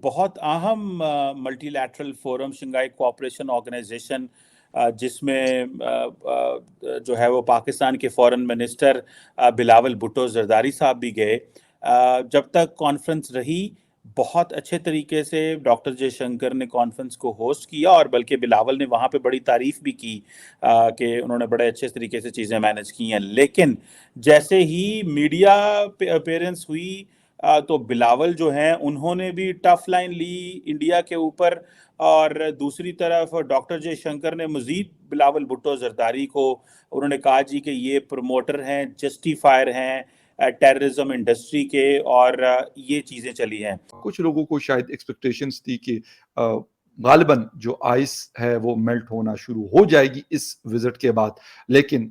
बहुत अहम multilateral forum Shanghai cooperation organisation, जिसमें जो है वो पाकिस्तान के फॉरेन मिनिस्टर बिलावल भुट्टो जरदारी साहब भी गए। जब तक कॉन्फ्रेंस रही, बहुत अच्छे तरीके से डॉक्टर जयशंकर ने कॉन्फ्रेंस को होस्ट किया, और बल्कि बिलावल ने वहाँ पे बड़ी तारीफ भी की कि उन्होंने बड़े अच्छे तरीके से चीज़ें मैनेज की हैं। लेकिन जैसे ही मीडिया अपीयरेंस हुई, तो बिलावल जो हैं उन्होंने भी टफ लाइन ली इंडिया के ऊपर, और दूसरी तरफ डॉक्टर जयशंकर ने मजीद बिलावल भुट्टो जरदारी को उन्होंने कहा जी कि ये प्रमोटर हैं, जस्टिफायर हैं टेररिज्म इंडस्ट्री के, और ये चीज़ें चली हैं। कुछ लोगों को शायद एक्सपेक्टेशंस थी कि गालिबन जो आइस है वो मेल्ट होना शुरू हो जाएगी इस विजिट के बाद, लेकिन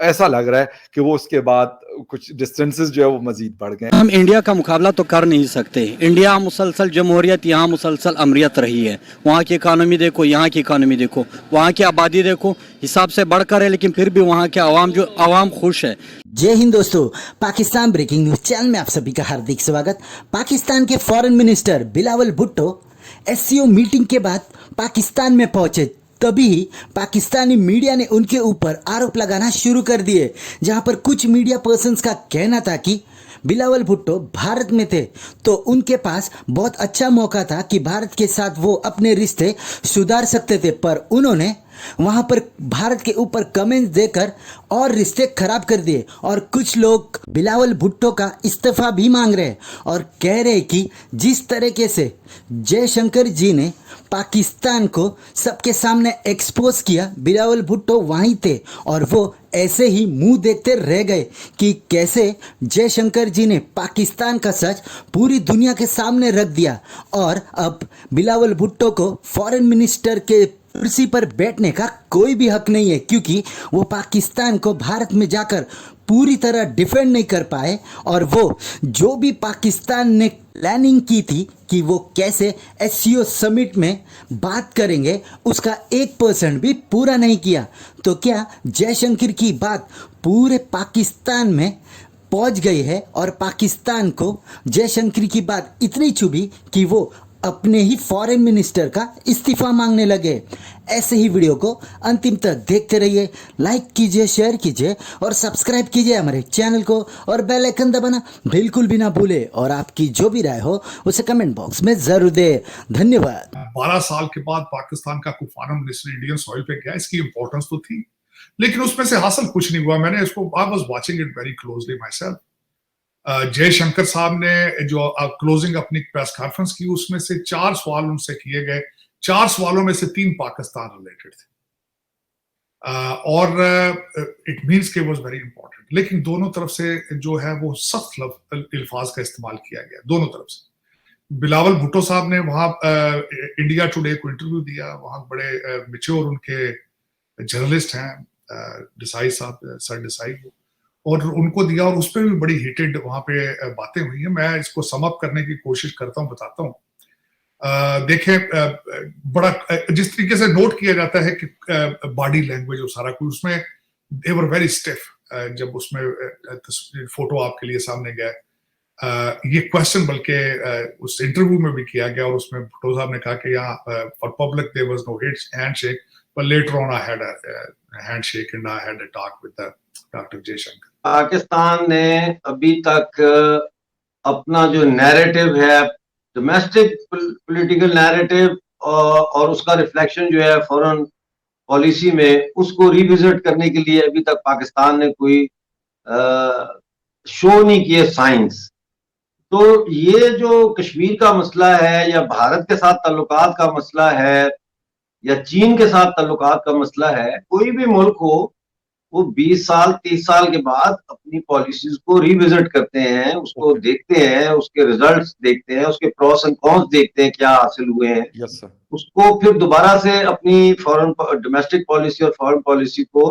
ऐसा लग रहा है कि वो उसके बाद कुछ डिस्टेंसेस जो है वो मजीद बढ़ गए। हम इंडिया का मुकाबला तो कर नहीं सकते। इंडिया मुसलसल जमहूरियत, यहाँ मुसलसल अमरीत रही है। वहाँ की इकानमी देखो, यहाँ की इकानमी देखो, वहाँ की आबादी देखो, हिसाब से बढ़कर है, लेकिन फिर भी वहाँ के आवाम खुश है। जय हिंद दोस्तों, पाकिस्तान ब्रेकिंग न्यूज चैनल में आप सभी का हार्दिक स्वागत। पाकिस्तान के foreign minister Bilawal Bhutto SCO meeting के बाद पाकिस्तान में पहुंचे, तभी पाकिस्तानी मीडिया ने उनके ऊपर आरोप लगाना शुरू कर दिए, जहां पर कुछ मीडिया पर्सन्स का कहना था कि बिलावल भुट्टो भारत में थे तो उनके पास बहुत अच्छा मौका था कि भारत के साथ वो अपने रिश्ते सुधार सकते थे, पर उन्होंने वहां पर भारत के ऊपर कमेंट्स देकर और रिश्ते खराब कर दिए। और कुछ लोग बिलावल भुट्टो का इस्तीफा भी मांग रहे हैं और कह रहे हैं कि जिस तरीके से जयशंकर जी ने पाकिस्तान को सबके सामने एक्सपोज किया, बिलावल भुट्टो वहीं थे और वो ऐसे ही मुंह देखते रह गए कि कैसे जयशंकर जी ने पाकिस्तान का सच पूरी दुनिया के सामने रख दिया। और अब बिलावल भुट्टो को फॉरेन मिनिस्टर के कुर्सी पर बैठने का कोई भी हक नहीं है, क्योंकि वो पाकिस्तान को भारत में जाकर पूरी तरह डिफेंड नहीं कर पाए, और वो जो भी पाकिस्तान ने प्लानिंग की थी कि वो कैसे एससीओ समिट में बात करेंगे, उसका 1% भी पूरा नहीं किया। तो क्या जयशंकर की बात पूरे पाकिस्तान में पहुंच गई है और पाकिस्तान को जयशंकर की बात इतनी चुभी कि वो अपने ही फॉरेन मिनिस्टर का इस्तीफा मांगने लगे। ऐसे ही वीडियो को अंतिम तक देखते रहिए, लाइक कीजिए, शेयर कीजिए और सब्सक्राइब कीजिए हमारे चैनल को, और बेल आइकन दबाना बिल्कुल भी ना भूले, और आपकी जो भी राय हो उसे कमेंट बॉक्स में जरूर दे। धन्यवाद। 12 साल के बाद पाकिस्तान का कोई फॉरेन मिनिस्टर इंडियन सॉइल पे गया, इसकी इंपॉर्टेंस तो थी, लेकिन उसमें से हासिल कुछ नहीं हुआ। मैंने इसको I was watching it very closely my self. Jaishankar साहब ने जो क्लोजिंग अपनी प्रेस कॉन्फ्रेंस की, उसमें से 4 सवाल उनसे किए गए। 4 सवालों में से 3 पाकिस्तान रिलेटेड थे, और इट मीन्स के वाज वेरी इंपॉर्टेंट। लेकिन दोनों तरफ से जो है वो सख्त अल्फाज का इस्तेमाल किया गया, दोनों तरफ से। बिलावल भुट्टो साहब ने वहां इंडिया टुडे को इंटरव्यू दिया, वहां बड़े मैच्योर उनके जर्नलिस्ट हैं, देसाई साहब, सर देसाई, और उनको दिया, और उस पर भी बड़ी हीटेड वहां पे बातें हुई हैं। मैं इसको सम अप करने की कोशिश करता हूँ, बताता हूँ। देखें, बड़ा जिस तरीके से नोट किया जाता है कि बॉडी लैंग्वेज और सारा कुछ, उसमें दे वर वेरी स्टिफ। जब उसमें फोटो आपके लिए सामने गया, ये क्वेश्चन बल्कि उस इंटरव्यू में भी किया गया, और उसमें भुट्टो साहब ने कहा कि यहाँ for public there was no handshake, but later on I had a handshake and I had a talk with Dr. Jayashankar. Pakistan ने अभी तक अपना जो नैरेटिव है, डोमेस्टिक पॉलिटिकल नैरेटिव, और उसका रिफ्लेक्शन जो है फॉरेन पॉलिसी में, उसको रिविजिट करने के लिए अभी तक पाकिस्तान ने कोई शो नहीं किए साइंस। तो ये जो कश्मीर का मसला है, या भारत के साथ ताल्लुकात का मसला है, या चीन के साथ ताल्लुकात का मसला है, कोई भी मुल्क हो, वो 20 साल 30 साल के बाद अपनी पॉलिसीज को रिविजिट करते हैं, उसको देखते हैं, उसके रिजल्ट्स देखते हैं, उसके प्रॉस एंड कॉन्स देखते हैं, क्या हासिल हुए हैं। Yes sir. उसको फिर दोबारा से अपनी फॉरेन डोमेस्टिक पॉलिसी और फॉरेन पॉलिसी को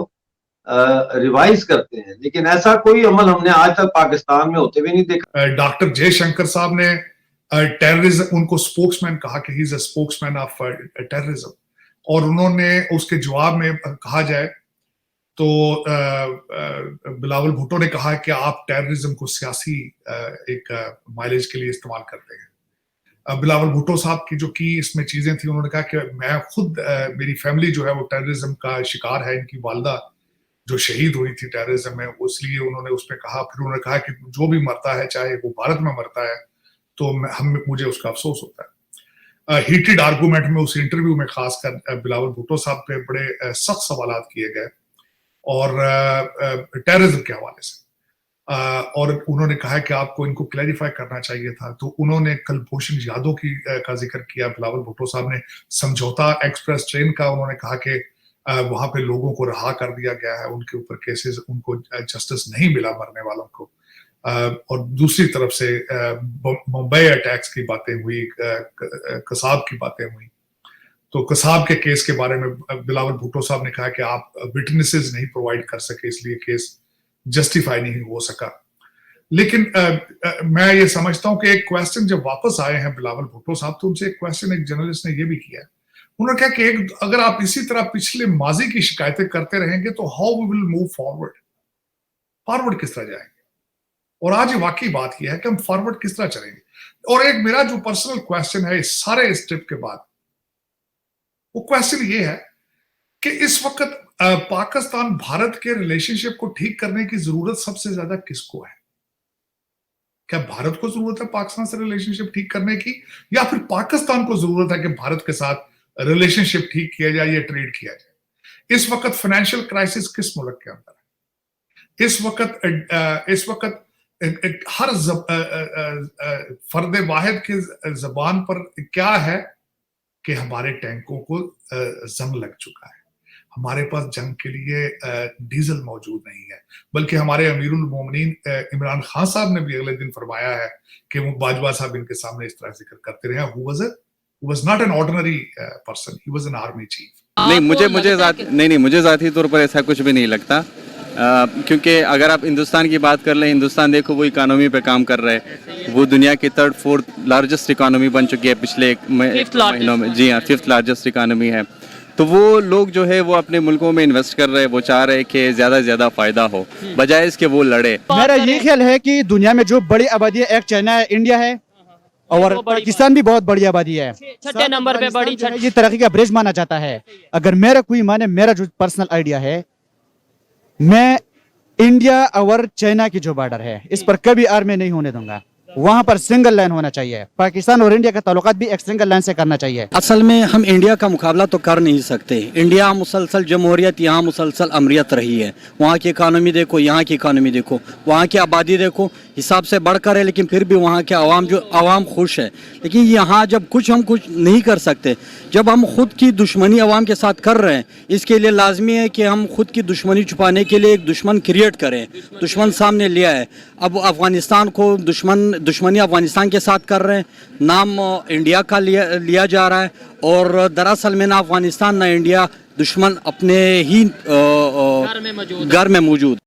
रिवाइज करते हैं। लेकिन ऐसा कोई अमल हमने आज तक पाकिस्तान में होते हुए नहीं देखा। डॉक्टर जयशंकर साहब ने टेररिज्म, उनको स्पोक्समैन कहा कि he is a spokesman of terrorism, और उन्होंने उसके जवाब में कहा जाए तो बिलावल भुट्टो ने कहा कि आप टेररिज्म को सियासी एक माइलेज के लिए इस्तेमाल करते हैं। बिलावल भुट्टो साहब की जो की इसमें चीजें थी, उन्होंने कहा कि मैं खुद मेरी फैमिली जो है वो टेररिज्म का शिकार है, इनकी वालदा जो शहीद हुई थी टेररिज्म में, इसलिए उन्होंने उस पर कहा। फिर उन्होंने कहा कि जो भी मरता है, चाहे वो भारत में मरता है, तो मुझे उसका अफसोस होता है। हीटेड आर्गूमेंट में उस इंटरव्यू में खासकर बिलावल भुट्टो साहब पे बड़े सख्त सवाल किए गए और टेररिज्म के हवाले से, और उन्होंने कहा कि आपको इनको क्लैरिफाई करना चाहिए था। तो उन्होंने कुलभूषण यादव का जिक्र किया बिलावल भुट्टो साहब ने, समझौता एक्सप्रेस ट्रेन का। उन्होंने कहा कि वहां पे लोगों को रहा कर दिया गया है, उनके ऊपर केसेस, उनको जस्टिस नहीं मिला मरने वालों को। और दूसरी तरफ से मुंबई अटैक्स की बातें हुई, कसाब की बातें हुई। तो कसाब के केस के बारे में बिलावल भुट्टो साहब ने कहा कि आप विटनेसेस नहीं प्रोवाइड कर सके, इसलिए केस जस्टिफाई नहीं हो सका। लेकिन मैं ये समझता हूं कि एक क्वेश्चन जब वापस आए हैं बिलावल भुट्टो साहब, तो उनसे एक क्वेश्चन एक जर्नलिस्ट ने ये भी किया। उन्होंने कहा कि अगर आप इसी तरह पिछले माजी की शिकायतें करते रहेंगे तो how we will move forward किस तरह जाएंगे। और आज वाकई बात यह है कि हम फॉरवर्ड किस तरह चलेंगे। और एक मेरा जो पर्सनल क्वेश्चन है इस सारे इस ट्रिप के बाद, वो क्वेश्चन ये है कि इस वक्त पाकिस्तान भारत के रिलेशनशिप को ठीक करने की जरूरत सबसे ज्यादा किसको है? क्या भारत को जरूरत है पाकिस्तान से रिलेशनशिप ठीक करने की, या फिर पाकिस्तान को जरूरत है कि भारत के साथ रिलेशनशिप ठीक किया जाए या ट्रेड किया जाए? इस वक्त फाइनेंशियल क्राइसिस किस मुल्क के अंदर है? इस वक्त हर फर्द वाहिद की जबान पर क्या है कि हमारे टैंकों को जंग लग चुका है, हमारे पास जंग के लिए डीजल मौजूद नहीं है। बल्कि हमारे अमीरुल मोमिनीन इमरान खान साहब ने भी अगले दिन फरमाया है कि वो बाजवा साहब इनके सामने इस तरह जिक्र करते रहे, who was not an ordinary person, he was an army chief। नहीं, मुझे ज़ाती तौर पर ऐसा कुछ भी नहीं लगता, क्योंकि अगर आप हिंदुस्तान की बात कर लें, हिंदुस्तान देखो वो इकोनॉमी पे काम कर रहा है, वो दुनिया की 3rd-4th लार्जेस्ट इकोनॉमी बन चुकी है पिछले एक महीनों में। जी हाँ, 5th लार्जेस्ट इकोनॉमी है। तो वो लोग जो है वो अपने मुल्कों में इन्वेस्ट कर रहे हैं, वो चाह रहे हैं कि ज़्यादा से ज़्यादा फ़ायदा हो, बजाय इसके वो लड़े। मेरा ये ख्याल है कि दुनिया में जो बड़ी आबादी है, एक चाइना है, इंडिया है, और पाकिस्तान भी बहुत बड़ी आबादी है। छठे नंबर पे बड़ी ये तरक्की का ब्रिज माना जाता है। अगर मेरा कोई माने, मेरा जो पर्सनल आइडिया है, मैं इंडिया और चाइना की जो बॉर्डर है, इस पर कभी आर्मी नहीं होने दूंगा। वहां पर सिंगल लाइन होना चाहिए। पाकिस्तान और इंडिया का ताल्लुकात भी एक सिंगल लाइन से करना चाहिए। असल में हम इंडिया का मुकाबला तो कर नहीं सकते। इंडिया मुसलसल जमहूरियत, यहाँ मुसलसल अमरीत रही है। वहाँ की इकानमी देखो, यहाँ की इकानमी देखो, वहाँ की आबादी देखो, हिसाब से बढ़कर है, लेकिन फिर भी वहाँ के अवाम खुश है। लेकिन यहाँ जब हम कुछ नहीं कर सकते, जब हम खुद की दुश्मनी अवाम के साथ कर रहे हैं, इसके लिए लाजमी है कि हम खुद की दुश्मनी छुपाने के लिए एक दुश्मन क्रिएट करें। दुश्मन सामने लिया है, अब अफगानिस्तान को दुश्मनी अफगानिस्तान के साथ कर रहे हैं, नाम इंडिया का लिया जा रहा है, और दरअसल में ना अफगानिस्तान ना इंडिया, दुश्मन अपने ही घर में मौजूद।